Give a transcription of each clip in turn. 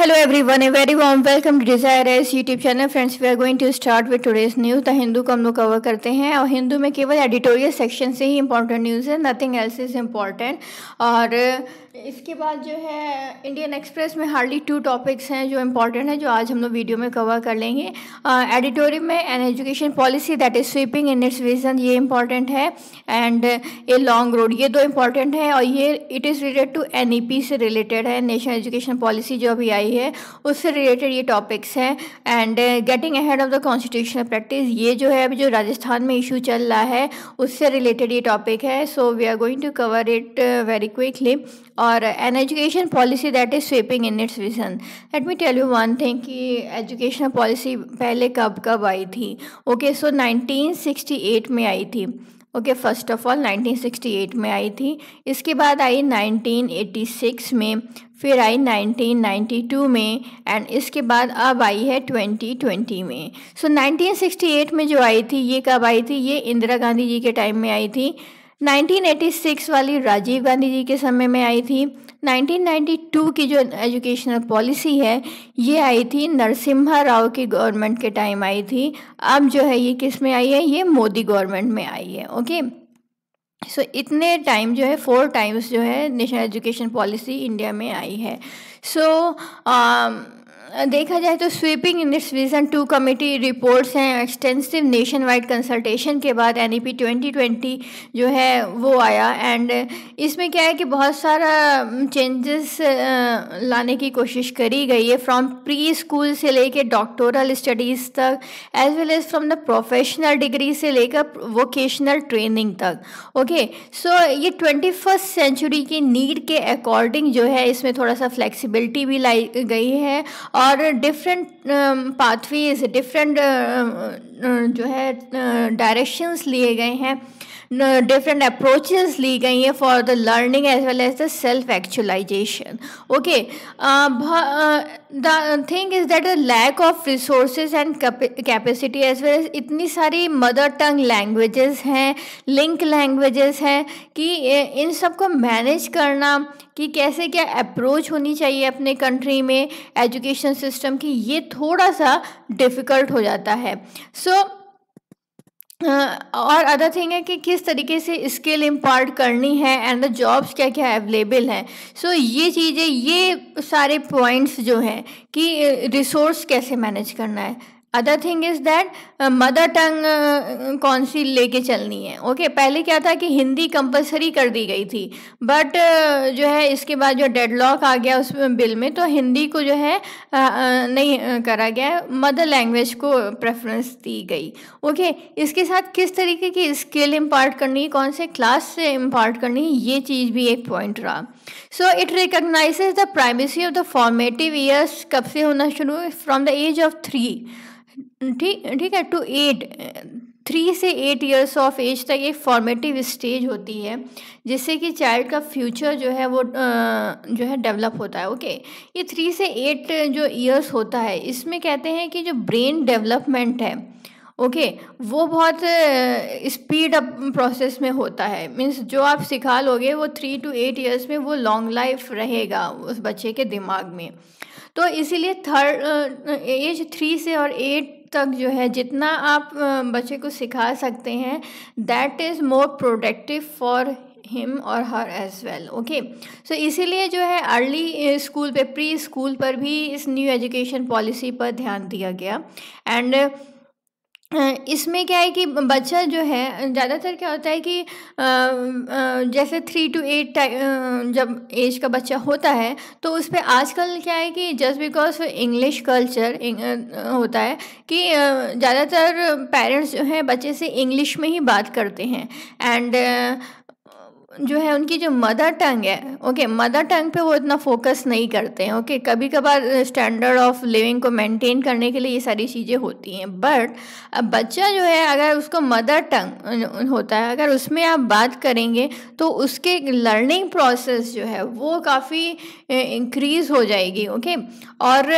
Hello everyone, a very warm welcome to Desire S YouTube channel. Friends, we are going to start with today's news. The Hindu को हम लोग cover करते हैं और हिंदू में केवल एडिटोरियल सेक्शन से ही इम्पोर्टेंट न्यूज़ है, नथिंग एल्स इज़ इम्पॉर्टेंट। और इसके बाद जो है इंडियन एक्सप्रेस में हार्डली 2 टॉपिक्स हैं जो इम्पॉर्टेंट है, जो आज हम लोग वीडियो में कवर कर लेंगे। एडिटोरियल में an education policy that is sweeping in its vision, ये इम्पॉर्टेंट है, एंड ए लॉन्ग रोड, ये 2 इम्पॉर्टेंट है। और ये it is related to NEP से रिलेटेड है, नेशनल एजुकेशन पॉलिसी जो अभी आई है उससे रिलेटेड ये टॉपिक्स हैं। And getting ahead of the constitutional practice, ये जो है अभी जो राजस्थान में इशू चल रहा है उससे रिलेटेड ये टॉपिक है। So we are going to cover it very quickly. और an education policy that is sweeping in its vision, let me tell you one thing कि एजुकेशन पॉलिसी पहले कब आई थी। ओके, सो 1968 में आई थी। ओके, फर्स्ट ऑफ ऑल 1968 में आई थी, इसके बाद आई 1986 में, फिर आई 1992 में, एंड इसके बाद अब आई है 2020 में। सो 1968 में जो आई थी ये कब आई थी? ये इंदिरा गांधी जी के टाइम में आई थी। 1986 वाली राजीव गांधी जी के समय में आई थी। 1992 की जो एजुकेशनल पॉलिसी है ये आई थी नरसिम्हा राव की गवर्नमेंट के टाइम आई थी। अब जो है ये किस में आई है? ये मोदी गवर्नमेंट में आई है। ओके, सो इतने टाइम जो है 4 टाइम्स जो है नेशनल एजुकेशन पॉलिसी इंडिया में आई है। सो देखा जाए तो sweeping in its vision 2 committee reports हैं, एक्सटेंसिव नेशन वाइड कंसल्टेशन के बाद NEP 2020 जो है वो आया। एंड इसमें क्या है कि बहुत सारा चेंजेस लाने की कोशिश करी गई है, फ्रॉम प्री स्कूल से लेकर डॉक्टोरल स्टडीज़ तक, as well as from the professional degree से लेकर वोकेशनल ट्रेनिंग तक। ओके, सो ये 21st सेंचुरी की नीड के अकॉर्डिंग जो है इसमें थोड़ा सा फ्लेक्सिबिलिटी भी लाई गई है, और डिफरेंट पाथवेज, डिफरेंट जो है डायरेक्शंस लिए गए हैं, डिफरेंट अप्रोचेस ली गई हैं for the learning as well as the self actualisation. Okay, the thing is that lack of resources and capacity as well as इतनी सारी मदर टंग लैंग्वेजेस हैं, लिंक लैंग्वेजेस हैं कि इन सबको मैनेज करना कि कैसे क्या अप्रोच होनी चाहिए अपने कंट्री में एजुकेशन सिस्टम की, ये थोड़ा सा डिफ़िकल्ट हो जाता है। सो और अदर थिंग है कि किस तरीके से स्किल इम्पार्ट करनी है एंड द जॉब्स क्या क्या अवेलेबल हैं। सो ये चीज़ें, ये सारे पॉइंट्स जो हैं कि रिसोर्स कैसे मैनेज करना है। Other thing is that mother tongue कौन सी लेके चलनी है। ओके, पहले क्या था कि हिंदी कंपलसरी कर दी गई थी, बट जो है इसके बाद जो डेडलॉक आ गया उस बिल में, तो हिंदी को जो है नहीं करा गया, मदर लैंग्वेज को प्रेफरेंस दी गई। ओके, इसके साथ किस तरीके की स्किल इम्पार्ट करनी है, कौन से क्लास से इम्पार्ट करनी है, ये चीज़ भी एक पॉइंट रहा। So it recognises the primacy of the formative years, कब से होना शुरू? फ्रॉम द एज ऑफ 3, ठीक है, टू 8, 3 से 8 ईयर्स ऑफ एज तक एक फॉर्मेटिव स्टेज होती है, जिससे कि चाइल्ड का फ्यूचर जो है वो जो है डेवलप होता है। ओके, ये 3 से 8 जो ईयर्स होता है, इसमें कहते हैं कि जो ब्रेन डेवलपमेंट है, ओके, वो बहुत स्पीड अप प्रोसेस में होता है। मीन्स जो आप सिखा लोगे वो 3 to 8 ईयर्स में वो लॉन्ग लाइफ रहेगा उस बच्चे के दिमाग में। तो इसीलिए एज 3 से और 8 तक जो है जितना आप बच्चे को सिखा सकते हैं, that is more productive for him और हर एज वेल। ओके, सो इसीलिए जो है अर्ली स्कूल पे, प्री स्कूल पर भी इस न्यू एजुकेशन पॉलिसी पर ध्यान दिया गया। एंड इसमें क्या है कि बच्चा जो है ज़्यादातर क्या होता है कि जैसे 3 to 8 जब एज का बच्चा होता है, तो उस पर आजकल क्या है कि जस्ट बिकॉज इंग्लिश कल्चर होता है कि ज़्यादातर पेरेंट्स जो हैं बच्चे से इंग्लिश में ही बात करते हैं, एंड जो है उनकी जो मदर टंग है, ओके, मदर टंग पे वो इतना फोकस नहीं करते हैं। ओके, कभी कभार स्टैंडर्ड ऑफ लिविंग को मेंटेन करने के लिए ये सारी चीज़ें होती हैं, बट अब बच्चा जो है अगर उसको मदर टंग होता है, अगर उसमें आप बात करेंगे तो उसके लर्निंग प्रोसेस जो है वो काफ़ी इंक्रीज़ हो जाएगी। ओके, और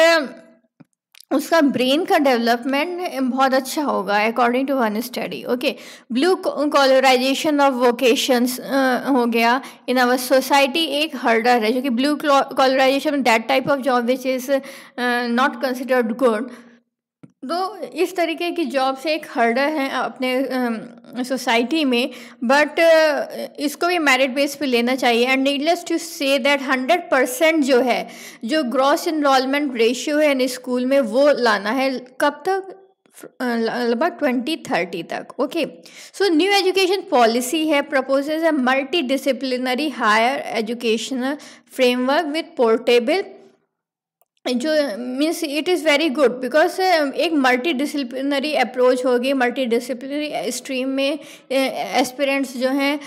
उसका ब्रेन का डेवलपमेंट बहुत अच्छा होगा according to one study. Okay, blue colourisation of vocations हो गया इन आवर सोसाइटी, एक हर्डर है जो कि blue colourisation that type of job which is not considered good. तो इस तरीके की जॉब से एक हर्डर है अपने सोसाइटी में, बट इसको भी मेरिट बेस पे लेना चाहिए। And needless to say that 100% जो है, जो ग्रॉस इनरोलमेंट रेशियो है इन स्कूल में, वो लाना है कब तक, लगभग 2030 तक। Okay, so new education policy है proposes a multidisciplinary higher educational framework with portable, जो means it is very good because एक मल्टी डिसिप्लिनरी अप्रोच होगी। मल्टी डिसिप्लिनरी स्ट्रीम में एस्पिरेंट्स जो हैं,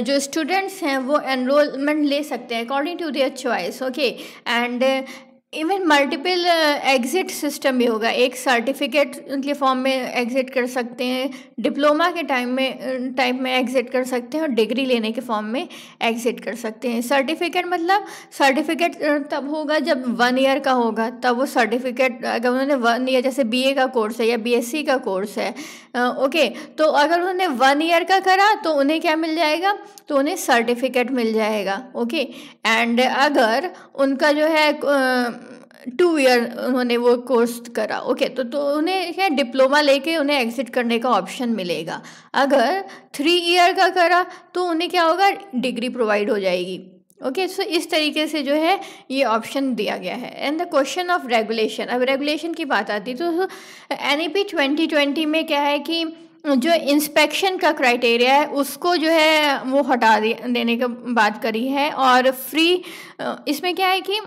जो स्टूडेंट्स हैं, वो एनरोलमेंट ले सकते हैं according to their choice. Okay, and even multiple exit system भी होगा। एक सर्टिफिकेट के फॉर्म में एग्ज़िट कर सकते हैं, डिप्लोमा के टाइप में एग्ज़िट कर सकते हैं, और डिग्री लेने के फॉर्म में एग्ज़िट कर सकते हैं। सर्टिफिकेट मतलब सर्टिफिकेट तब होगा जब 1 ईयर का होगा, तब वो सर्टिफिकेट, अगर उन्होंने 1 ईयर, जैसे बीए का कोर्स है या बीएससी का कोर्स है, ओके, तो अगर उन्होंने 1 ईयर का करा तो उन्हें क्या मिल जाएगा, तो उन्हें सर्टिफिकेट मिल जाएगा। ओके, एंड अगर उनका जो है 2 ईयर उन्होंने वो कोर्स करा, ओके, तो उन्हें क्या डिप्लोमा लेके उन्हें एग्जिट करने का ऑप्शन मिलेगा। अगर 3 ईयर का करा तो उन्हें क्या होगा, डिग्री प्रोवाइड हो जाएगी। ओके, सो इस तरीके से जो है ये ऑप्शन दिया गया है। And the question of regulation, अब रेगुलेशन की बात आती है तो NEP 2020 में क्या है कि जो इंस्पेक्शन का क्राइटेरिया है उसको जो है वो हटा देने का बात करी है, और फ्री, इसमें क्या है कि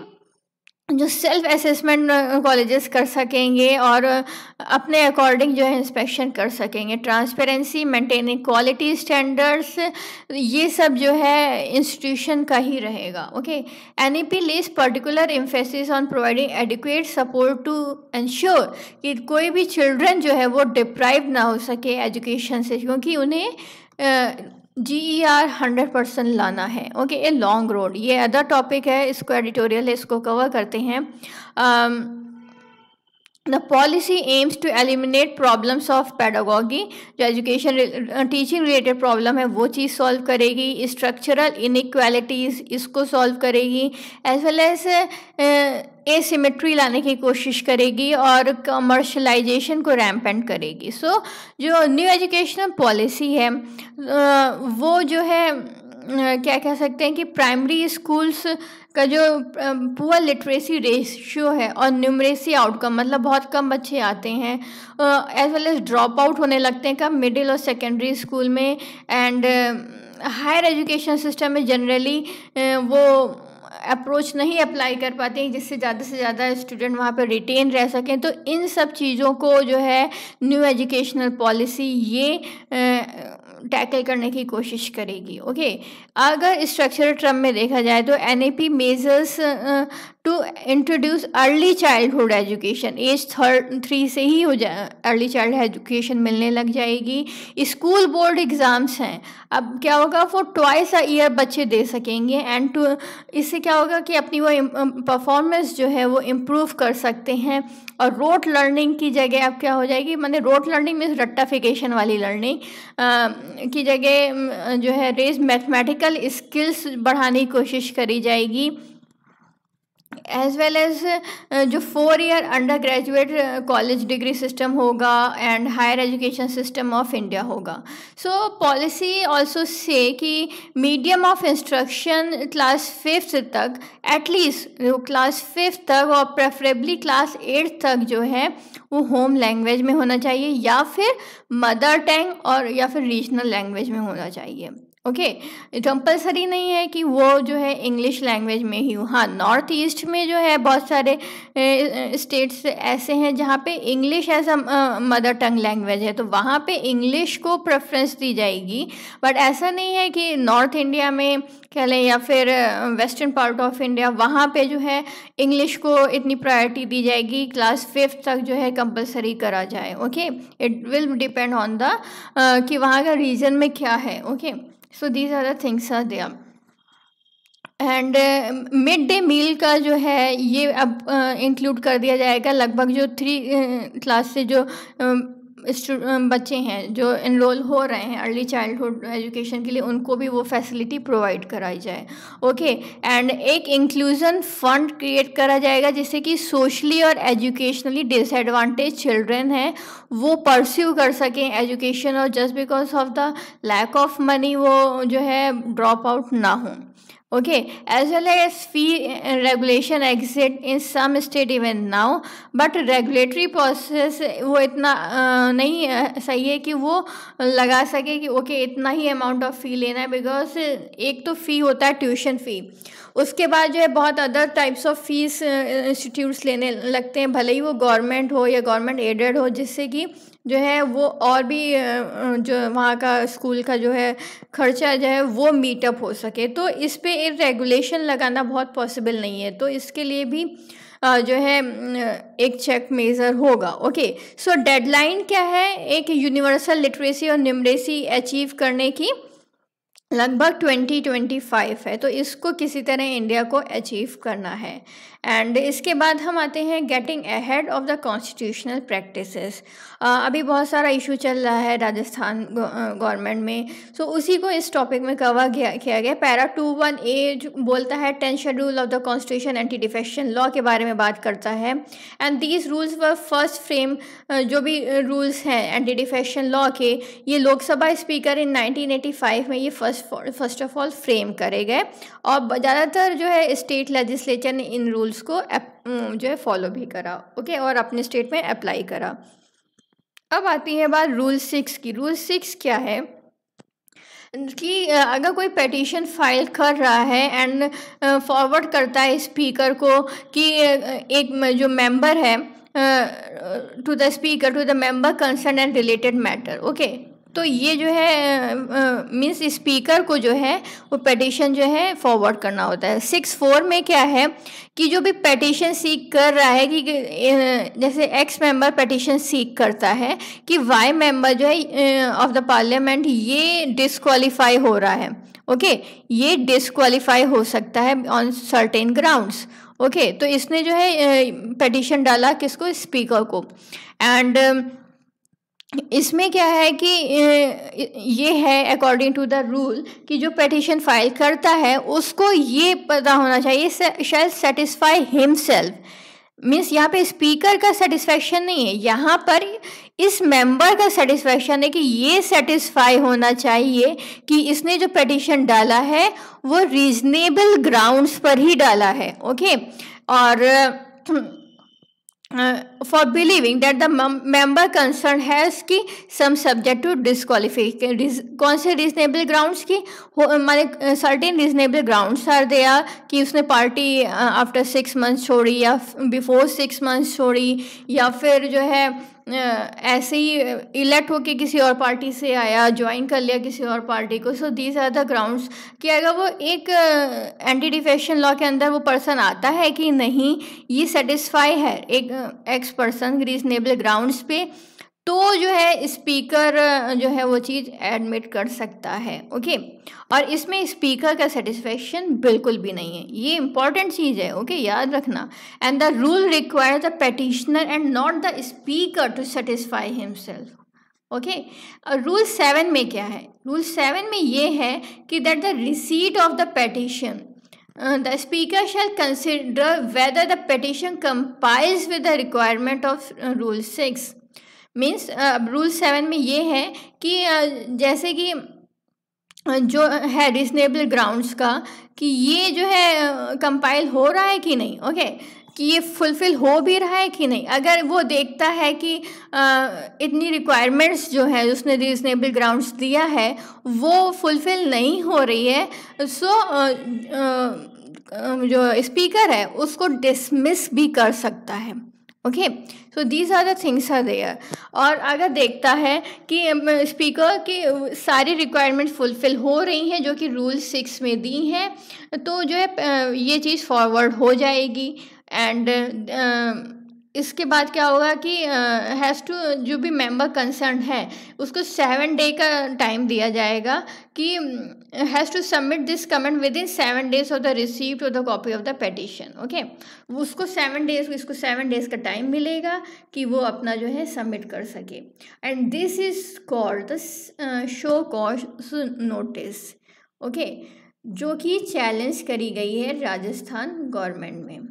जो सेल्फ असेसमेंट कॉलेजेस कर सकेंगे और अपने अकॉर्डिंग जो है इंस्पेक्शन कर सकेंगे। ट्रांसपेरेंसी, मेंटेनिंग क्वालिटी स्टैंडर्ड्स, ये सब जो है इंस्टीट्यूशन का ही रहेगा। Okay, NEP lays particular emphasis on providing adequate support to ensure कि कोई भी चिल्ड्रन जो है वो डिप्राइव ना हो सके एजुकेशन से, क्योंकि उन्हें GER 100% लाना है। ओके, ए लॉन्ग रोड, ये अदर टॉपिक है, इसको एडिटोरियल है, इसको कवर करते हैं। The policy aims to eliminate problems of pedagogy, जो एजुकेशन टीचिंग रिलेटेड प्रॉब्लम है वो चीज़ सॉल्व करेगी। स्ट्रक्चरल इनइक्वालिटीज़, इसको सॉल्व करेगी, एज वेल एज एसिमेट्री लाने की कोशिश करेगी, और कमर्शलाइजेशन को रैम्पेंट करेगी। सो जो न्यू एजुकेशनल पॉलिसी है वो जो है क्या कह सकते हैं कि प्राइमरी स्कूल्स का जो पुअर लिटरेसी रेशियो है और न्यूमरेसी आउटकम, मतलब बहुत कम बच्चे आते हैं, as well as drop out होने लगते हैं कब, मिडिल और सेकेंडरी स्कूल में। एंड हायर एजुकेशन सिस्टम में जनरली वो अप्रोच नहीं अप्लाई कर पाते हैं जिससे ज़्यादा से ज़्यादा स्टूडेंट वहाँ पर रिटेन रह सकें। तो इन सब चीज़ों को जो है न्यू एजुकेशनल पॉलिसी ये टैकल करने की कोशिश करेगी। ओके, अगर स्ट्रक्चरल टर्म में देखा जाए तो NEP measures to introduce early childhood education, as 3 से ही हो जाए अर्ली चाइल्ड एजुकेशन मिलने लग जाएगी। स्कूल बोर्ड एग्ज़ाम्स हैं, अब क्या होगा, वो ट्वाइस अ ईयर बच्चे दे सकेंगे, एंड इससे क्या होगा कि अपनी वो परफॉर्मेंस जो है वो इम्प्रूव कर सकते हैं। और रोट लर्निंग की जगह अब क्या हो जाएगी, मैंने रोट लर्निंग मीन्स रट्टाफिकेशन वाली लर्निंग की जगह जो है रेज मैथमेटिकल स्किल्स बढ़ाने की कोशिश करी जाएगी। एज वेल एज जो 4 year undergraduate college degree system होगा and higher education system of India होगा। सो पॉलिसी ऑल्सो से कि medium of instruction class 5th तक, एटलीस्ट क्लास 5th तक और प्रेफरेबली क्लास 8th तक जो है वो होम लैंग्वेज में होना चाहिए, या फिर मदर टंग और या फिर रीजनल लैंग्वेज में होना चाहिए। ओके, कंपलसरी नहीं है कि वो जो है इंग्लिश लैंग्वेज में ही हो। हाँ, नॉर्थ ईस्ट में जो है बहुत सारे स्टेट्स ऐसे हैं जहाँ पे English as a mother tongue language है, तो वहाँ पे इंग्लिश को प्रेफरेंस दी जाएगी। बट ऐसा नहीं है कि नॉर्थ इंडिया में कह लें या फिर वेस्टर्न पार्ट ऑफ इंडिया, वहाँ पे जो है इंग्लिश को इतनी प्रायोरिटी दी जाएगी, क्लास 5th तक जो है कंपलसरी करा जाए। Okay, it will depend on the कि वहाँ का रीजन में क्या है। Okay, so these are the things are there. And mid day meal का जो है ये अब इंक्लूड कर दिया जाएगा। लगभग जो 3 क्लास से जो बच्चे हैं जो इनरोल हो रहे हैं अर्ली चाइल्डहुड एजुकेशन के लिए, उनको भी वो फैसिलिटी प्रोवाइड कराई जाए। ओके, एंड एक इंक्लूजन फंड क्रिएट करा जाएगा जिससे कि सोशली और एजुकेशनली डिसएडवांटेज चिल्ड्रन हैं वो परस्यू कर सकें एजुकेशन, और just because of the lack of money वो जो है ड्रॉप आउट ना हो। Okay, as well as fee regulation exist in some state even now, but regulatory process वो इतना नहीं सही है कि वो लगा सके कि ओके इतना ही अमाउंट ऑफ फ़ी लेना है, बिकॉज एक तो फ़ी होता है ट्यूशन फ़ी, उसके बाद जो है बहुत other types of fees institutes लेने लगते हैं, भले ही वो गवर्नमेंट हो या गवर्नमेंट एडेड हो, जिससे कि जो है वो और भी जो वहाँ का स्कूल का जो है खर्चा जो है वो मीटअप हो सके। तो इस पे एक रेगुलेशन लगाना बहुत पॉसिबल नहीं है, तो इसके लिए भी जो है एक चेक मेज़र होगा। ओके, सो डेडलाइन क्या है? एक यूनिवर्सल लिटरेसी और न्यूमरेसी अचीव करने की लगभग 2025 है, तो इसको किसी तरह इंडिया को अचीव करना है। एंड इसके बाद हम आते हैं getting ahead of the constitutional practices. अभी बहुत सारा इशू चल रहा है राजस्थान गवर्नमेंट में, सो उसी को इस टॉपिक में कवर किया गया। पैरा 21A बोलता है 10 schedule of the constitution anti defection law के बारे में बात करता है। And these rules were first frame, जो भी रूल्स हैं एंटी डिफेक्शन लॉ के, ये लोकसभा स्पीकर इन 1985 में ये फर्स्ट ऑफ ऑल फ्रेम करे गए, और ज़्यादातर जो है स्टेट लेजिस्लेचर ने इन रूल्स को जो है फॉलो भी करा। ओके, और अपने स्टेट में अप्लाई करा। अब आती है बात रूल 6 की। रूल 6 क्या है कि अगर कोई पिटीशन फाइल कर रहा है एंड फॉरवर्ड करता है स्पीकर को कि एक जो मेंबर है to the speaker to the member concern and related matter. Okay, तो ये जो है मीन्स स्पीकर को जो है वो पिटीशन जो है फॉरवर्ड करना होता है। 6(4) में क्या है कि जो भी पिटीशन सीक कर रहा है कि जैसे एक्स मेंबर पिटीशन सीक करता है कि वाई मेंबर जो है ऑफ द पार्लियामेंट ये डिस्क्वालीफाई हो रहा है। ओके, ये डिस्क्वालीफाई हो सकता है ऑन सर्टेन ग्राउंड्स। ओके, तो इसने जो है पिटीशन डाला किसको? स्पीकर को। एंड इसमें क्या है कि ये है अकॉर्डिंग टू द रूल कि जो पिटीशन फाइल करता है उसको ये पता होना चाहिए शायद सेटिस्फाई हिमसेल्फ, मीन्स यहाँ पे स्पीकर का सेटिस्फैक्शन नहीं है, यहाँ पर इस मेंबर का सेटिस्फैक्शन है कि ये सेटिस्फाई होना चाहिए कि इसने जो पिटीशन डाला है वो रीजनेबल ग्राउंड्स पर ही डाला है। ओके, और for believing that the member concerned has की some subject to disqualification। कौन से reasonable grounds की माने certain reasonable grounds are there कि उसने पार्टी after 6 months छोड़ी या before 6 months छोड़ी, या फिर जो है ऐसे ही इलेक्ट होके किसी और पार्टी से आया, ज्वाइन कर लिया किसी और पार्टी को। So these are the grounds कि अगर वो एक एंटी डिफेक्शन लॉ के अंदर वो पर्सन आता है कि नहीं, ये सेटिस्फाई है एक एक्स पर्सन रीजनेबल ग्राउंड्स पे, तो जो है स्पीकर जो है वो चीज़ एडमिट कर सकता है। ओके, और इसमें स्पीकर का सेटिस्फेक्शन बिल्कुल भी नहीं है, ये इंपॉर्टेंट चीज़ है। ओके, याद रखना। And the rule require the petitioner and not the speaker to satisfy himself. Okay, rule 7 में क्या है? रूल 7 में ये है कि that the receipt of the petition the speaker shall consider whether the petition complies with the requirement of rule 6। Means rule 7 में ये है कि जैसे कि जो है रीजनेबल ग्राउंड्स का कि ये जो है कंपाइल हो रहा है कि नहीं। ओके, कि ये फुलफ़िल हो भी रहा है कि नहीं। अगर वो देखता है कि इतनी रिक्वायरमेंट्स जो है उसने रीजनेबल ग्राउंड्स दिया है वो फुलफ़िल नहीं हो रही है, सो जो स्पीकर है उसको डिसमिस भी कर सकता है। Okay, so these are the things are there. और अगर देखता है कि स्पीकर की सारी रिक्वायरमेंट फुलफ़िल हो रही हैं जो कि रूल 6 में दी हैं, तो जो है ये चीज़ फॉरवर्ड हो जाएगी। एंड इसके बाद क्या होगा कि हैज़ टू, जो भी मेंबर कंसर्न है उसको 7 डे का टाइम दिया जाएगा कि has to submit this comment within 7 days of the receipt of the copy of the petition. Okay, उसको 7 डेज का टाइम मिलेगा कि वो अपना जो है सबमिट कर सके। And this is called the show cause notice. Okay, जो कि चैलेंज करी गई है राजस्थान गवर्नमेंट में।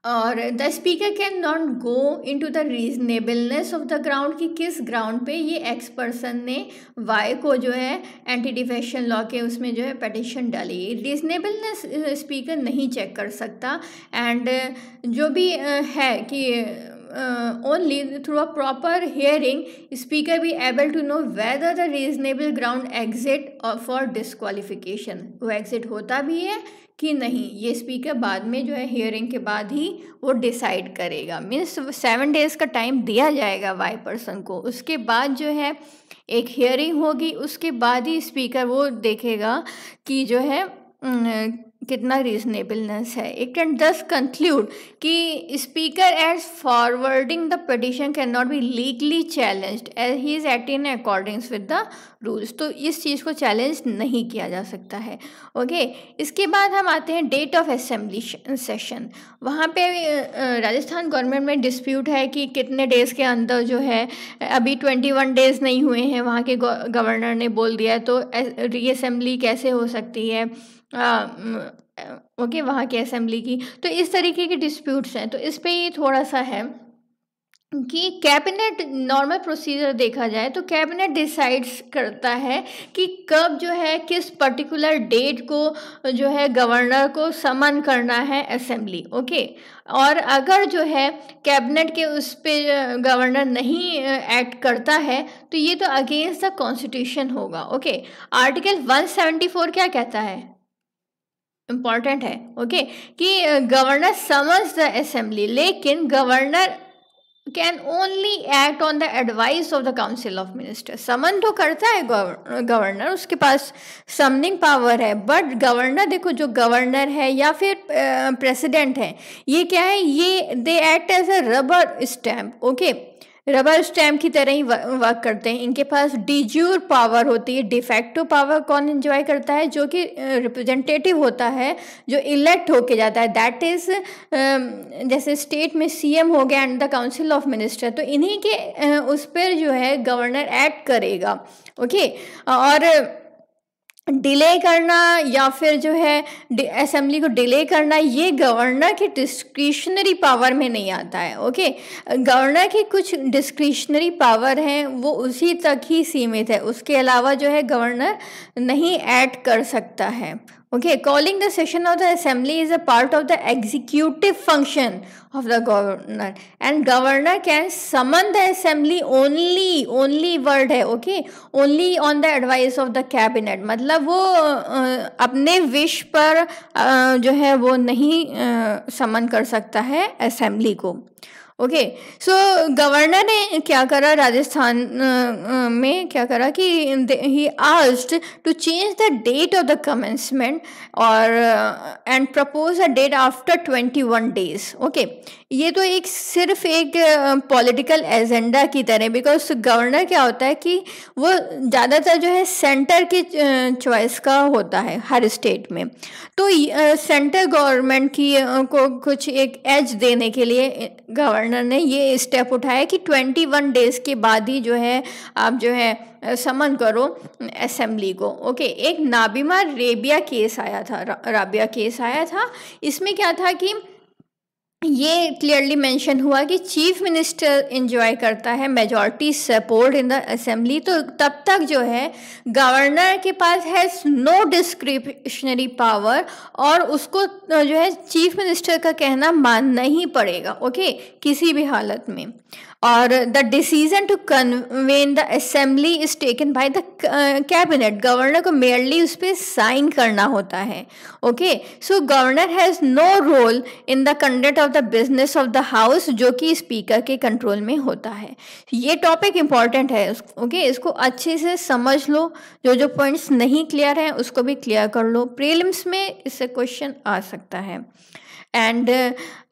और the speaker can not go into the reasonableness of the ground, कि किस ग्राउंड पे ये एक्स पर्सन ने वाई को जो है एंटी डिफेक्शन लॉ के उसमें जो है पिटीशन डाली। रीजनेबलनेस स्पीकर नहीं चेक कर सकता। एंड जो भी है कि only through a proper hearing speaker be able to know whether the reasonable ground exit for disqualification, वो exit होता भी है कि नहीं, ये स्पीकर बाद में जो है हियरिंग के बाद ही वो डिसाइड करेगा। मीन्स 7 डेज का टाइम दिया जाएगा वाई पर्सन को, उसके बाद जो है एक हियरिंग होगी, उसके बाद ही स्पीकर वो देखेगा कि जो है कितना रीजनेबलनेस है। इट कैन दस कंक्लूड कि speaker as forwarding the petition can not be legally challenged as he is acting in accordings with the rules. तो इस चीज़ को चैलेंज नहीं किया जा सकता है। ओके, इसके बाद हम आते हैं डेट ऑफ असेंबली सेशन। वहाँ पे राजस्थान गवर्नमेंट में डिस्प्यूट है कि कितने डेज़ के अंदर जो है, अभी 21 डेज़ नहीं हुए हैं, वहाँ के गवर्नर ने बोल दिया, तो रीअसेंबली कैसे हो सकती है ओके वहाँ की असेंबली की। तो इस तरीके के डिस्प्यूट्स हैं। तो इस पे ये थोड़ा सा है कि कैबिनेट, नॉर्मल प्रोसीजर देखा जाए तो कैबिनेट डिसाइड्स करता है कि कब जो है किस पर्टिकुलर डेट को जो है गवर्नर को समन करना है असेंबली। ओके, और अगर जो है कैबिनेट के उस पे गवर्नर नहीं एक्ट करता है तो ये तो अगेंस्ट द कॉन्स्टिट्यूशन होगा। ओके, आर्टिकल 174 क्या कहता है, इम्पॉर्टेंट है। ओके, कि गवर्नर समन्स द असेंबली, लेकिन governor can only act on the advice of the council of minister. Summon तो करता है गवर्नर, उसके पास समनिंग पावर है, बट गवर्नर, देखो जो गवर्नर है या फिर प्रेसिडेंट है, ये क्या है, ये they act as a rubber stamp. Okay, rubber stamp की तरह ही वर्क करते हैं। इनके पास डिज्यूर पावर होती है। डिफेक्टो पावर कौन एंजॉय करता है, जो कि रिप्रेजेंटेटिव होता है, जो इलेक्ट होके जाता है, दैट इज जैसे स्टेट में सीएम हो गया and the council of minister, तो इन्हीं के उस पर जो है गवर्नर एक्ट करेगा। ओके, और डिले करना या फिर जो है असेंबली को डिले करना, ये गवर्नर के डिस्क्रिशनरी पावर में नहीं आता है। ओके, गवर्नर की कुछ डिस्क्रिशनरी पावर हैं, वो उसी तक ही सीमित है, उसके अलावा जो है गवर्नर नहीं ऐड कर सकता है। Okay, calling the session of the assembly is a part of the executive function of the governor and governor can summon the assembly only word है। Okay, only on the advice of the cabinet, मतलब वो अपने wish पर जो है वो नहीं समन कर सकता है असेंबली को। ओके, सो गवर्नर ने क्या करा, राजस्थान में क्या करा कि he asked to change the date of the commencement और and propose a date after 21 days. Okay, ये तो एक सिर्फ एक पॉलिटिकल एजेंडा की तरह, बिकॉज गवर्नर क्या होता है कि वो ज़्यादातर जो है सेंटर की चॉइस का होता है हर स्टेट में, तो सेंटर गवर्नमेंट की को कुछ एक एज देने के लिए गवर्नर ने ये स्टेप उठाया कि 21 डेज के बाद ही जो है आप जो है समन करो असेंबली को। ओके, एक नाबिमा रेबिया केस आया था, इसमें क्या था कि ये क्लियरली मेंशन हुआ कि चीफ मिनिस्टर एंजॉय करता है majority support in the assembly, तो तब तक जो है गवर्नर के पास हैज़ नो डिस्क्रिशनरी पावर और उसको जो है चीफ मिनिस्टर का कहना मानना ही पड़ेगा। ओके, किसी भी हालत में। और the decision to convene the assembly is taken by the cabinet, governor को मेयरली उस पर साइन करना होता है। Okay, so governor has no role in the conduct of the business of the house, जो कि स्पीकर के कंट्रोल में होता है। ये टॉपिक इंपॉर्टेंट है। ओके, इसको अच्छे से समझ लो, जो पॉइंट्स नहीं क्लियर हैं उसको भी क्लियर कर लो, प्रीलिम्स में इससे क्वेश्चन आ सकता है। And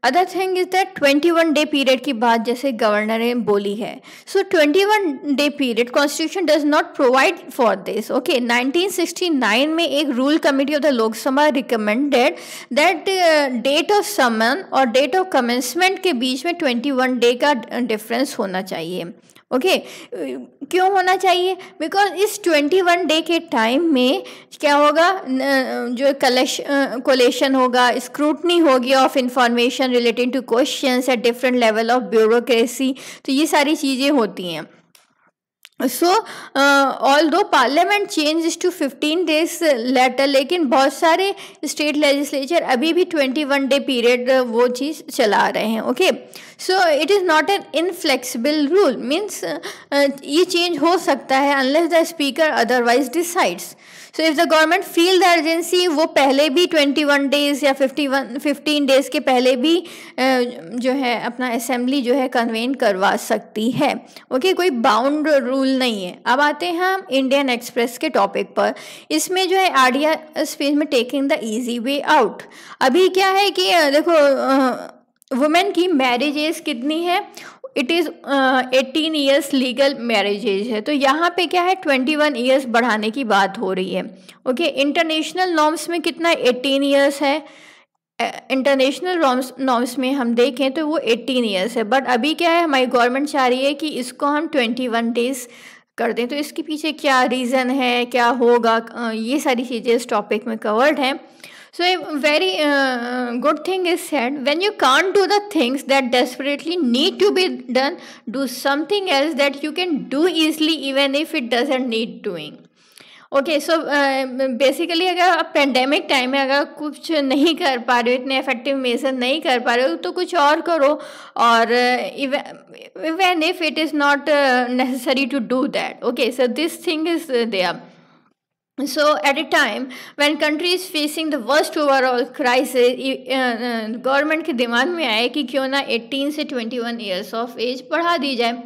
other thing is that 21 day period की बात जैसे गवर्नर ने बोली है. So 21 day period constitution does not provide for this. Okay, 1969 में एक rule committee of the Lok Sabha recommended that date of summon और डेट ऑफ कमेंसमेंट के बीच में 21 डे का डिफरेंस होना चाहिए. ओके, क्यों होना चाहिए? बिकॉज इस 21 डे के टाइम में क्या होगा, जो कोलेशन होगा, स्क्रूटनी होगी of information relating to questions at different level of bureaucracy, तो ये सारी चीज़ें होती हैं. So although parliament change to 15 days later, लेकिन बहुत सारे स्टेट लेजिस्लेचर अभी भी 21 डे पीरियड वो चीज़ चला रहे हैं. Okay, so it is not an inflexible rule, means ये चेंज हो सकता है unless the speaker otherwise decides. So if the government feel the urgency, वो पहले भी 21 डेज़ या 15 डेज़ के पहले भी जो है अपना असेंबली जो है कन्वेन करवा सकती है. ओके, कोई बाउंड रूल नहीं है. अब आते हैं हम इंडियन एक्सप्रेस के टॉपिक पर. इसमें जो है आडिया स्पेस में taking the easy way out. अभी क्या है कि देखो वुमेन की मैरिज एज कितनी है, it is 18 years legal marriage age है. तो यहाँ पे क्या है 21 ईयर्स बढ़ाने की बात हो रही है. ओके, इंटरनेशनल नॉर्म्स में कितना 18 ईयर्स है. इंटरनेशनल नॉर्म्स में हम देखें तो वो 18 ईयर्स है. बट अभी क्या है, हमारी गवर्नमेंट चाह रही है कि इसको हम 21 डेज कर दें. तो इसके पीछे क्या रीज़न है, क्या होगा, ये सारी चीज़ें इस टॉपिक में कवर्ड हैं. So a very good thing is said, when you can't do the things that desperately need to be done, do something else that you can do easily even if it doesn't need doing. Okay, so basically अगर आप pandemic time में अगर कुछ नहीं कर पा रहे हो, इतने इफेक्टिव मेजर नहीं कर पा रहे हो, तो कुछ और करो. और even if it is not necessary to do that. Okay, so this thing is there. So at a time when country is facing the worst overall crisis, government के दिमाग में आए कि क्यों ना 18 से 21 ईयर्स ऑफ एज बढ़ा दी जाए.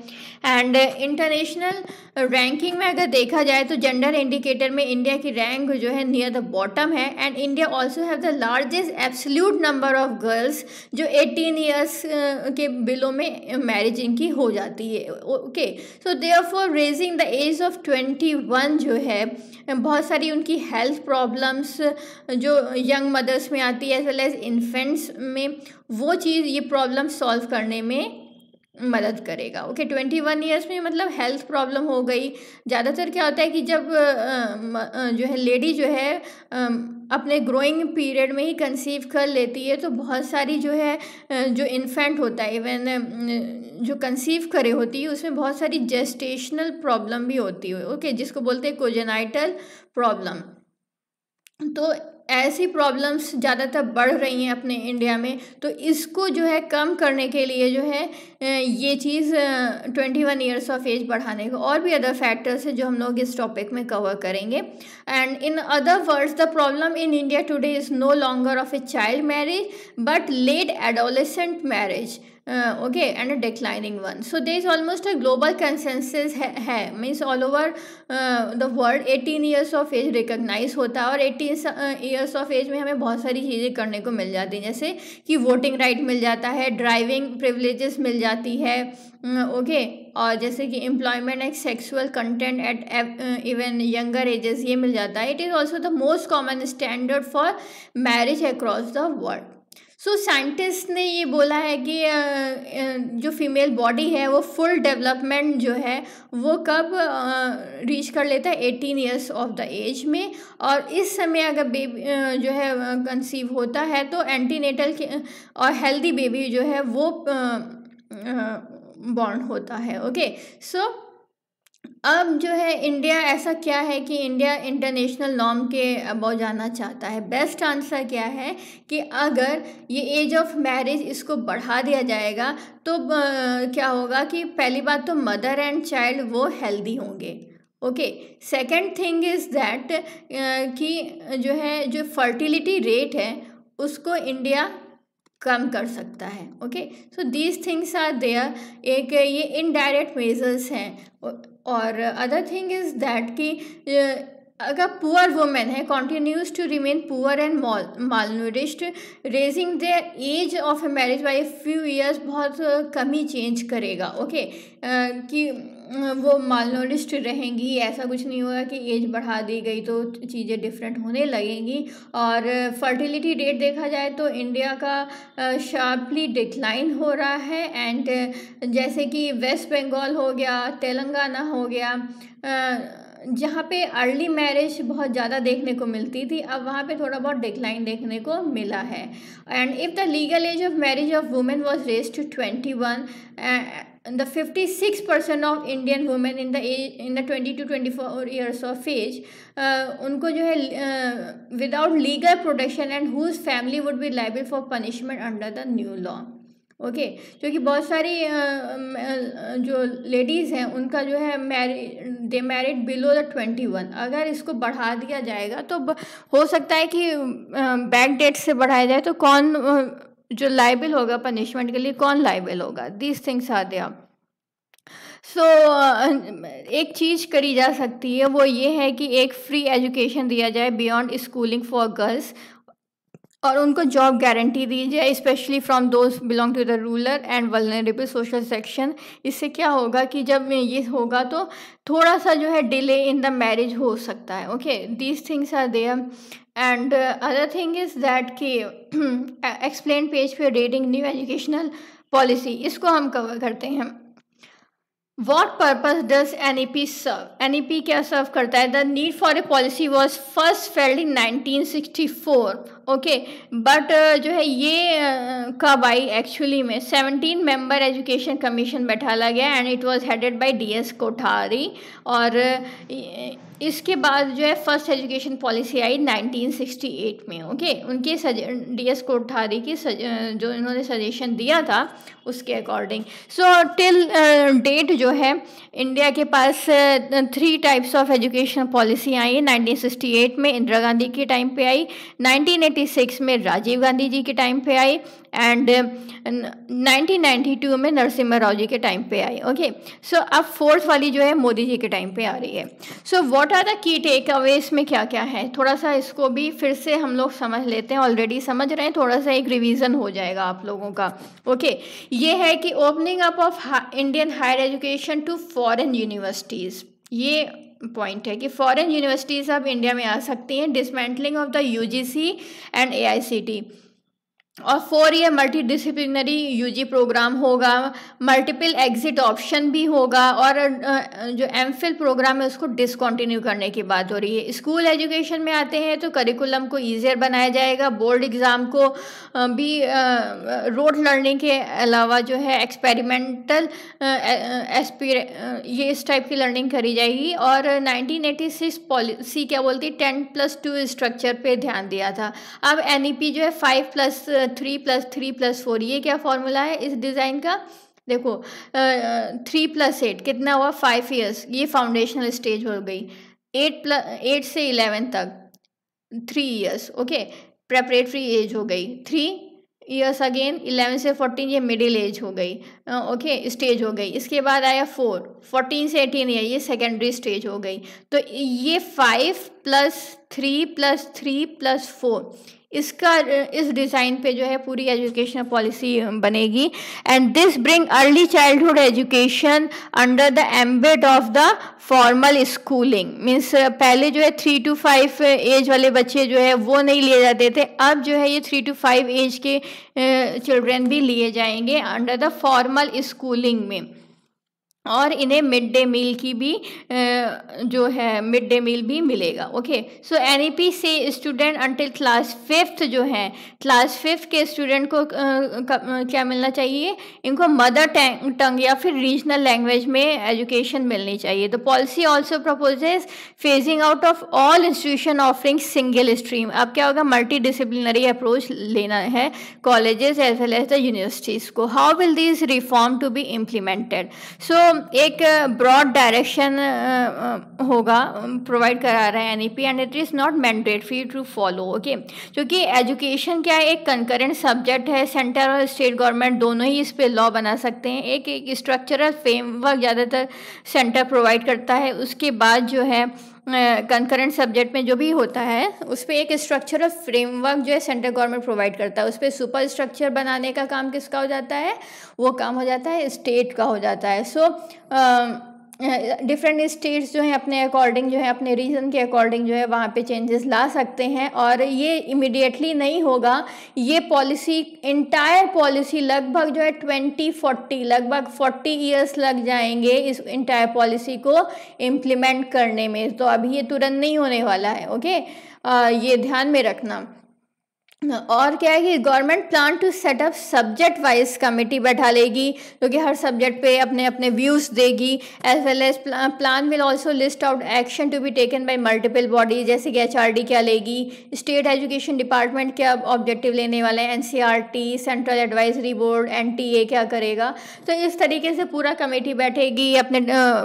एंड इंटरनेशनल रैंकिंग में अगर देखा जाए तो जेंडर इंडिकेटर में इंडिया की रैंक जो है नियर द बॉटम है. And India also have the largest absolute number of girls जो 18 ईयर्स के बिलो में मैरिज इनकी हो जाती है. Okay, so therefore raising the age of 21 जो है, बहुत सारी उनकी हेल्थ प्रॉब्लम्स जो यंग मदर्स में आती है एज वेल एज इन्फेंट्स में, वो चीज़ ये प्रॉब्लम सॉल्व करने में मदद करेगा. ओके, 21 ईयर्स में मतलब हेल्थ प्रॉब्लम हो गई. ज़्यादातर क्या होता है कि जब जो है लेडी जो है अपने ग्रोइंग पीरियड में ही कंसीव कर लेती है, तो बहुत सारी जो है जो इन्फेंट होता है, इवन जो कंसीव करे होती है, उसमें बहुत सारी जेस्टेशनल प्रॉब्लम भी होती है. ओके, जिसको बोलते हैं कोजेनाइटल प्रॉब्लम. तो ऐसी प्रॉब्लम्स ज़्यादातर बढ़ रही हैं अपने इंडिया में. तो इसको जो है कम करने के लिए जो है ये चीज़ 21 ईयर्स ऑफ एज बढ़ाने का और भी अदर फैक्टर्स है जो हम लोग इस टॉपिक में कवर करेंगे. And in other words, the problem in India today is no longer of a child marriage but late adolescent marriage. Okay, and a declining one. So there is almost a global consensus है means all over the world 18 years of age recognize होता है. और 18 years of age में हमें बहुत सारी चीज़ें करने को मिल जाती हैं, जैसे कि वोटिंग राइट मिल जाता है, ड्राइविंग प्रिविलेजेस मिल जाती है. ओके, और जैसे कि employment and sexual content at even younger ages, ये मिल जाता है. It is also the most common standard for marriage across the world. So scientist ने ये बोला है कि जो फीमेल बॉडी है वो फुल डेवलपमेंट जो है वो कब रीच कर लेता है 18 ईयर्स ऑफ द एज में. और इस समय अगर बेबी जो है कंसीव होता है तो एंटीनेटल के और हेल्दी बेबी जो है वो बॉर्न होता है. ओके, सो अब जो है इंडिया ऐसा क्या है कि इंडिया इंटरनेशनल नॉर्म के अबव जाना चाहता है. बेस्ट आंसर क्या है कि अगर ये एज ऑफ मैरिज इसको बढ़ा दिया जाएगा तो क्या होगा कि पहली बात तो मदर एंड चाइल्ड वो हेल्दी होंगे. Okay, second thing is that कि जो है जो फर्टिलिटी रेट है उसको इंडिया कम कर सकता है. Okay, so these things are there. एक ये इनडायरेक्ट मेजर्स हैं. और अदर थिंग इज़ दैट कि अगर पुअर वुमेन है continues to remain poor and malnourished, raising the age of marriage by few years बहुत कम ही चेंज करेगा। ओके, कि वो मालनूरिश्ड रहेंगी, ऐसा कुछ नहीं होगा कि एज बढ़ा दी गई तो चीज़ें डिफरेंट होने लगेंगी। और फर्टिलिटी रेट देखा जाए तो इंडिया का शार्पली डिक्लाइन हो रहा है। एंड जैसे कि वेस्ट बंगाल हो गया, तेलंगाना हो गया, जहाँ पे अर्ली मैरिज बहुत ज़्यादा देखने को मिलती थी, अब वहाँ पे थोड़ा बहुत डिक्लाइन देखने को मिला है। And if the legal age of marriage of women was raise to 21, the 56% of Indian women in the 20 to 24 years of age, उनको जो है without legal protection and whose family would be liable for punishment under the new law। Okay, क्योंकि बहुत सारी जो ladies हैं उनका जो है दे मैरिड बिलो द 21। अगर इसको बढ़ा दिया जाएगा तो हो सकता है कि बैक डेट से बढ़ाया जाए तो कौन जो लाइबल होगा पनिशमेंट के लिए, कौन लाइबल होगा? These things are there. So एक चीज़ करी जा सकती है, वो ये है कि एक फ्री एजुकेशन दिया जाए बियॉन्ड स्कूलिंग फॉर गर्ल्स, और उनको जॉब गारंटी दी जाए, specially from those belong to the rural and vulnerable social section. इससे क्या होगा कि जब ये होगा तो थोड़ा सा जो है डिले इन द मैरिज हो सकता है। Okay, these things are there. And other thing is that कि एक्सप्लेन पेज पे रीडिंग न्यू एजुकेशनल पॉलिसी, इसको हम कवर करते हैं। What purpose does NEP serve? NEP क्या सर्व करता है? The need for a policy was first felt in 1964, okay, but जो है ये कब आई एक्चुअली में? 17 मेंबर एजुकेशन कमीशन बैठाला गया and it was headed by DS Kothari, और इसके बाद जो है फर्स्ट एजुकेशन पॉलिसी आई 1968 में। ओके, उनके DS कोठारी की जो इन्होंने सजेशन दिया था उसके अकॉर्डिंग। सो टिल डेट जो है इंडिया के पास 3 टाइप्स ऑफ एजुकेशन पॉलिसी आई है। 1968 में इंदिरा गांधी के टाइम पे आई, 1986 में राजीव गांधी जी के टाइम पे आई, एंड 1992 में नरसिम्हा राव जी के टाइम पे आई। ओके, सो अब फोर्थ वाली जो है मोदी जी के टाइम पे आ रही है। So what are the key takeaway, इसमें क्या क्या है, थोड़ा सा इसको भी फिर से हम लोग समझ लेते हैं। ऑलरेडी समझ रहे हैं, थोड़ा सा एक रिवीजन हो जाएगा आप लोगों का। ओके, ये है कि opening up of Indian higher education to foreign universities, ये पॉइंट है कि फॉरेन यूनिवर्सिटीज़ अब इंडिया में आ सकती हैं। Dismantling of the UGC and AICT, और 4 year multi disciplinary UG programme होगा, मल्टीपल एग्जिट ऑप्शन भी होगा, और जो MPhil प्रोग्राम है उसको डिसकंटिन्यू करने की बात हो रही है। स्कूल एजुकेशन में आते हैं तो करिकुलम को ईजियर बनाया जाएगा, बोर्ड एग्ज़ाम को भी रोड लर्निंग के अलावा जो है एक्सपेरिमेंटल ये इस टाइप की लर्निंग करी जाएगी। और 1986 पॉलिसी क्या बोलती है, 10+2 स्ट्रक्चर पे ध्यान दिया था। अब NEP जो है 5+3+3+4, ये क्या फॉर्मूला है इस डिज़ाइन का? देखो 3+8 कितना हुआ? 5 ईयर्स, ये फाउंडेशनल स्टेज हो गई। 8 से 11 तक 3 ईयर्स, ओके, प्रेपरेटरी एज हो गई 3 ईयर्स अगेन। 11 से 14 ये मिडिल एज हो गई, ओके, स्टेज हो गई। इसके बाद आया 4, 14 से 18 ईयर, ये सेकेंडरी स्टेज हो गई। तो ये 5+3+3+4 इसका इस डिज़ाइन पे जो है पूरी एजुकेशनल पॉलिसी बनेगी। And this bring early childhood education under the embed of the formal schooling, means पहले जो है 3 to 5 एज वाले बच्चे जो है वो नहीं लिए जाते थे, अब जो है ये 3 to 5 एज के चिल्ड्रन भी लिए जाएंगे अंडर द फॉर्मल स्कूलिंग में। और इन्हें मिड डे मील की भी जो है मिड डे मील भी मिलेगा। ओके, सो NEP से स्टूडेंट अंटिल क्लास 5th जो है, क्लास 5th के स्टूडेंट को क्या मिलना चाहिए? इनको मदर टंग या फिर रीजनल लैंग्वेज में एजुकेशन मिलनी चाहिए। The policy also proposes phasing out of all institution offering single stream. अब क्या होगा? मल्टी डिसिप्लिनरी अप्रोच लेना है colleges as well as the universities को। How will this reform to be implemented? So एक ब्रॉड डायरेक्शन होगा, provide करा रहा है NEP, and it is not mandatory to follow. Okay, क्योंकि एजुकेशन क्या है, एक कंकरेंट सब्जेक्ट है, सेंटर और स्टेट गवर्नमेंट दोनों ही इस पे लॉ बना सकते हैं। एक स्ट्रक्चरल फ्रेमवर्क ज़्यादातर सेंटर प्रोवाइड करता है, उसके बाद जो है कंकरेंट सब्जेक्ट में जो भी होता है उस पर एक स्ट्रक्चरल फ्रेमवर्क जो है सेंट्रल गवर्नमेंट प्रोवाइड करता है। उस पर सुपर स्ट्रक्चर बनाने का काम किसका हो जाता है? वो काम हो जाता है स्टेट का हो जाता है। सो डिफरेंट स्टेट्स जो हैं अपने अकॉर्डिंग जो है अपने रीजन के अकॉर्डिंग जो है वहाँ पे चेंजेस ला सकते हैं, और ये इमीडिएटली नहीं होगा। ये पॉलिसी इंटायर पॉलिसी लगभग जो है 2040 लगभग 40 इयर्स लग जाएंगे इस इंटायर पॉलिसी को इम्प्लीमेंट करने में। तो अभी ये तुरंत नहीं होने वाला है। ओके, ये ध्यान में रखना। और क्या है कि government plan to set up subject wise committee बैठा लेगी, क्योंकि हर सब्जेक्ट पे अपने अपने व्यूज़ देगी। As well as plan will also list out action to be taken by multiple body, जैसे कि HRD क्या लेगी, स्टेट एजुकेशन डिपार्टमेंट क्या ऑब्जेक्टिव लेने वाला है, NCERT, central advisory board NTA क्या करेगा। तो इस तरीके से पूरा कमेटी बैठेगी, अपने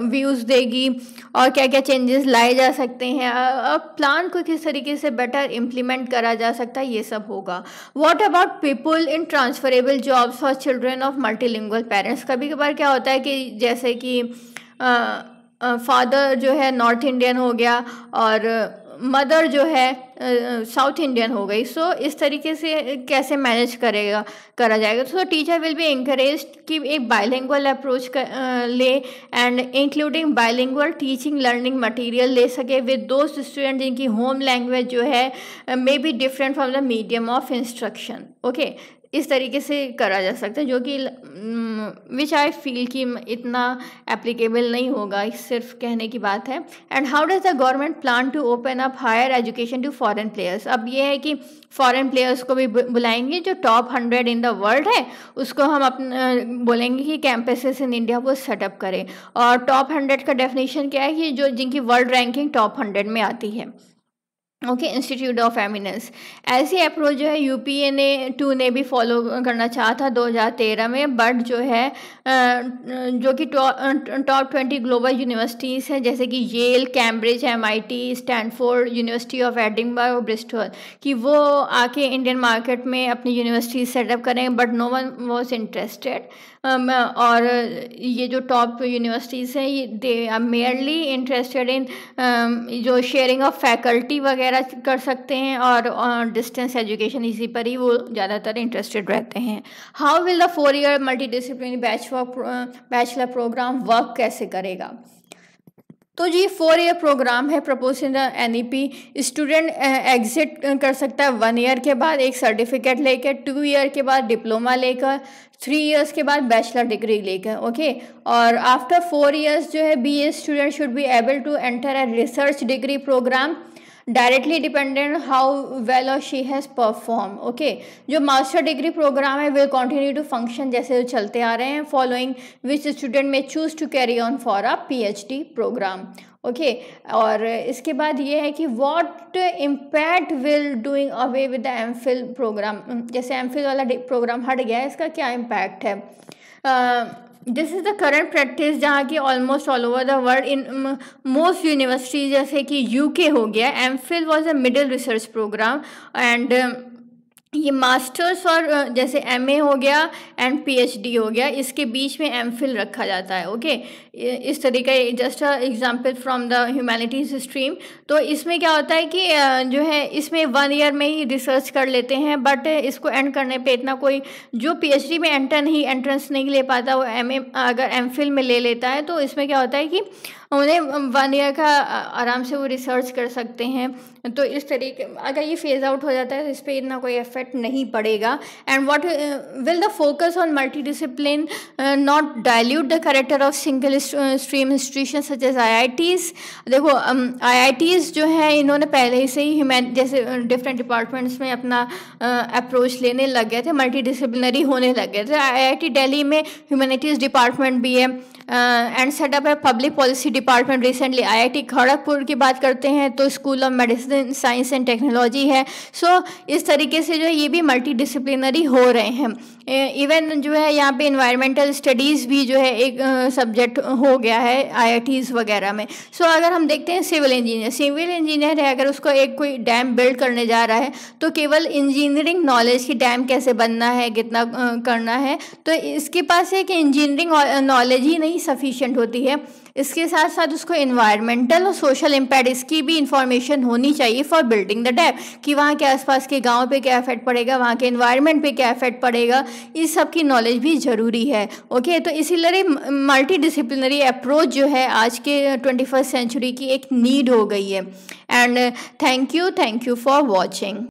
व्यूज़ देगी और क्या क्या चेंजेस लाए जा सकते हैं, अब प्लान को किस तरीके से बेटर इम्प्लीमेंट करा जा सकता है, ये सब होगा। What about people in transferable jobs for children of multilingual parents? कभी कभार क्या होता है कि जैसे कि फादर जो है नॉर्थ इंडियन हो गया और मदर जो है साउथ इंडियन हो गई। सो इस तरीके से कैसे मैनेज करा जाएगा? सो टीचर विल बी इंकरेज्ड कि एक बाइलिंगुअल अप्रोच ले and including bilingual teaching learning material ले सके विद दोस्त स्टूडेंट जिनकी होम लैंग्वेज जो है may be different from the medium of instruction. Okay, इस तरीके से करा जा सकता है, जो कि विच आई फील कि इतना एप्लीकेबल नहीं होगा, सिर्फ कहने की बात है। And how does the government plan to open up higher education to foreign players? अब ये है कि फॉरेन प्लेयर्स को भी बुलाएंगे, जो टॉप 100 इन द वर्ल्ड है उसको हम बोलेंगे कि कैंपसेस इन इंडिया वो सेटअप करें। और टॉप 100 का डेफिनेशन क्या है कि जो जिनकी वर्ल्ड रैंकिंग टॉप 100 में आती है। Okay, institute of eminence. ऐसी अप्रोच जो है UPA 2 ने भी फॉलो करना चाहा था 2013 में, बट जो है जो कि टॉप 20 ग्लोबल यूनिवर्सिटीज़ हैं जैसे कि Yale, Cambridge, MIT, Stanford, university of Edinburgh और ब्रिस्टल, कि वो आके इंडियन मार्केट में अपनी यूनिवर्सिटी सेटअप करें, but no one was interested. और ये जो टॉप यूनिवर्सिटीज़ हैं ये they are merely interested in जो शेयरिंग ऑफ फैकल्टी वगैरह कर सकते हैं, और डिस्टेंस एजुकेशन इसी पर ही वो ज़्यादातर इंटरेस्टेड रहते हैं। How will the 4 year multi disciplinary bachelor programme work कैसे करेगा? तो जी 4 ईयर प्रोग्राम है propose in the NEP। Student exit कर सकता है 1 ईयर के बाद एक सर्टिफिकेट लेकर, 2 ईयर के बाद डिप्लोमा लेकर, 3 इयर्स के बाद बैचलर डिग्री लेकर। ओके, और आफ्टर 4 इयर्स जो है BA student should be able to enter a research degree programme directly dependent how well और शी हैज़ परफॉर्म। ओके, जो मास्टर डिग्री प्रोग्राम है विल कंटिन्यू टू फंक्शन जैसे चलते आ रहे हैं, following which student may choose to carry on for a PhD programme. Okay, और इसके बाद ये है कि what impact will doing away with the MPhil programme. जैसे MPhil वाला प्रोग्राम हट गया है, इसका क्या इम्पैक्ट है? This is the current practice जहाँ की almost all over the world in most universities, जैसे कि UK हो गया। MPhil was a middle research programme and ये मास्टर्स और जैसे MA हो गया एंड PhD हो गया, इसके बीच में MPhil रखा जाता है। ओके, इस तरीके just a example from the humanities stream. तो इसमें क्या होता है कि जो है इसमें 1 ईयर में ही रिसर्च कर लेते हैं, बट इसको एंड करने पे इतना कोई जो PhD में एंट्रेंस नहीं ले पाता वो MA अगर MPhil में ले लेता है, तो इसमें क्या होता है कि उन्हें 1 ईयर का आराम से वो रिसर्च कर सकते हैं। तो इस तरीके अगर ये फेज आउट हो जाता है तो इस पर इतना कोई इफेक्ट नहीं पड़ेगा। And what will the focus on multi discipline not dilute the character of single stream institution such as IITs। देखो IITs जो है इन्होंने पहले से ही जैसे डिफरेंट डिपार्टमेंट्स में अपना अप्रोच लेने लग गए थे, मल्टी डिसिप्लिनरी होने लग गए थे। IIT दिल्ली में ह्यूमैनिटीज़ डिपार्टमेंट भी है एंड सेटअप है public policy department recently. IIT Kharagpur की बात करते हैं तो school of medicine science and technology है। सो इस तरीके से जो है ये भी मल्टी डिसिप्लिनरी हो रहे हैं। इवन जो है यहाँ पे इन्वायरमेंटल स्टडीज़ भी जो है एक सब्जेक्ट हो गया है IITs वगैरह में। सो अगर हम देखते हैं सिविल इंजीनियर है, अगर उसको एक कोई डैम बिल्ड करने जा रहा है तो केवल इंजीनियरिंग नॉलेज की डैम कैसे बनना है, कितना करना है, तो इसके पास है कि इंजीनियरिंग नॉलेज ही नहीं सफिशिएंट होती है, इसके साथ साथ उसको इन्वायरमेंटल और सोशल इम्पैक्ट इसकी भी इंफॉर्मेशन होनी चाहिए फॉर बिल्डिंग द डैम, कि वहाँ के आसपास के गांव पे क्या इफेक्ट पड़ेगा, वहाँ के इन्वायरमेंट पे क्या इफेक्ट पड़ेगा, इस सब की नॉलेज भी ज़रूरी है। ओके, तो इसीलिए मल्टी डिसिप्लिनरी अप्रोच जो है आज के 21st सेंचुरी की एक नीड हो गई है। And thank you for watching.